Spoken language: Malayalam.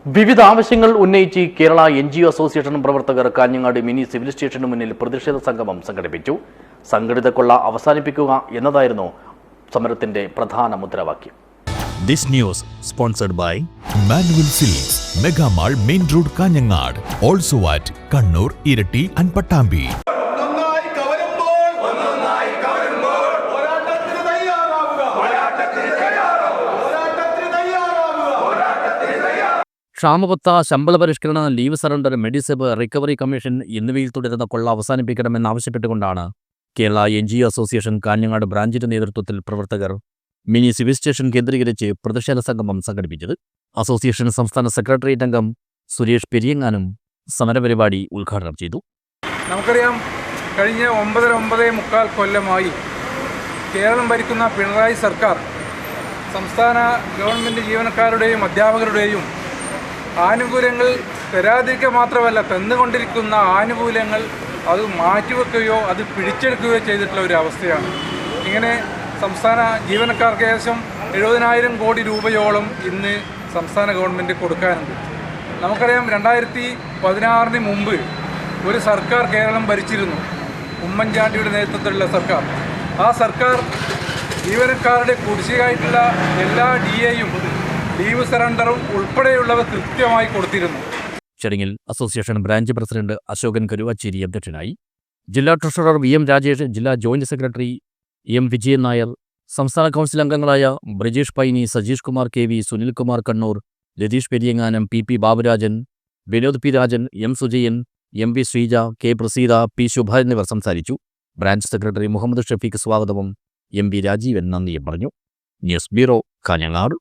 വിവിധ ആവശ്യങ്ങൾ ഉന്നയിച്ച് കേരള NGO അസോസിയേഷൻ പ്രവർത്തകർ കാഞ്ഞങ്ങാട് മിനി സിവിൽ സ്റ്റേഷന് മുന്നിൽ പ്രതിഷേധ സംഗമം സംഘടിപ്പിച്ചു. സംഘടിത കൊള്ള അവസാനിപ്പിക്കുക എന്നതായിരുന്നു സമരത്തിന്റെ പ്രധാന മുദ്രാവാക്യം. This news sponsored by Manual Silks, Mega Mall, Main Road, Kanyangad. Also at Kannur, Irati and Pattambi. ക്ഷാമബത്ത, ശമ്പള പരിഷ്കരണ, ലീവ് സറണ്ടർ, മെഡിസെബ്, റിക്കവറി കമ്മീഷൻ എന്നിവയിൽ തുടരുന്ന കൊള്ള അവസാനിപ്പിക്കണമെന്നാവശ്യപ്പെട്ടുകൊണ്ടാണ് കേരള NGO അസോസിയേഷൻ കാഞ്ഞങ്ങാട് ബ്രാഞ്ചിന്റെ നേതൃത്വത്തിൽ പ്രവർത്തകർ മിനി സിവിൽ സ്റ്റേഷൻ കേന്ദ്രീകരിച്ച് പ്രതിഷേധ സംഗമം സംഘടിപ്പിച്ചത്. അസോസിയേഷൻ സംസ്ഥാന സെക്രട്ടേറിയറ്റ് അംഗം സുരേഷ് പെരിയങ്ങാനും സമരപരിപാടി ഉദ്ഘാടനം ചെയ്തു. നമുക്കറിയാം, കഴിഞ്ഞ 9.5 കൊല്ലമായി കേരളം ഭരിക്കുന്ന പിണറായി സർക്കാർ സംസ്ഥാന ഗവൺമെൻറ് ജീവനക്കാരുടെയും അധ്യാപകരുടെയും ആനുകൂല്യങ്ങൾ തരാതിരിക്കുക മാത്രമല്ല, തന്നുകൊണ്ടിരിക്കുന്ന ആനുകൂല്യങ്ങൾ അത് മാറ്റിവെക്കുകയോ അത് പിടിച്ചെടുക്കുകയോ ചെയ്തിട്ടുള്ള ഒരു അവസ്ഥയാണ്. ഇങ്ങനെ സംസ്ഥാന ജീവനക്കാർക്ക് ഏകദേശം 70,000 കോടി രൂപയോളം ഇന്ന് സംസ്ഥാന ഗവൺമെൻറ് കൊടുക്കാനുണ്ട്. നമുക്കറിയാം, 2016 മുമ്പ് ഒരു സർക്കാർ കേരളം ഭരിച്ചിരുന്നു, ഉമ്മൻചാണ്ടിയുടെ നേതൃത്വത്തിലുള്ള സർക്കാർ. ആ സർക്കാർ ജീവനക്കാരുടെ കുടിശ്ശികയായിട്ടുള്ള എല്ലാ DAയും ലീവ് സറണ്ടറും ഉൾപ്പെടെയുള്ളവ കൃത്യമായി കൊടുത്തിരുന്നു. ചടങ്ങിൽ association branch president Ashokan Karuvachery അധ്യക്ഷനായി. ജില്ലാ ട്രഷറർ VM രാജേഷ്, ജില്ലാ joint secretary M Vijayan Nair, സംസ്ഥാന കൗൺസിൽ അംഗങ്ങളായ Brijesh പൈനി, Sajeesh Kumar KV, Sunilkumar Kannur, Ratheesh Periyanganam, PP Baburajan, Vinod P Rajan, M Sujayan, MV Sreeja, K Praseetha, P ശുഭ എന്നിവർ സംസാരിച്ചു. ബ്രാഞ്ച് സെക്രട്ടറി മുഹമ്മദ് ഷഫീഖ് സ്വാഗതവും MV രാജീവൻ നന്ദിയും പറഞ്ഞു. News bureau, Kanhangad.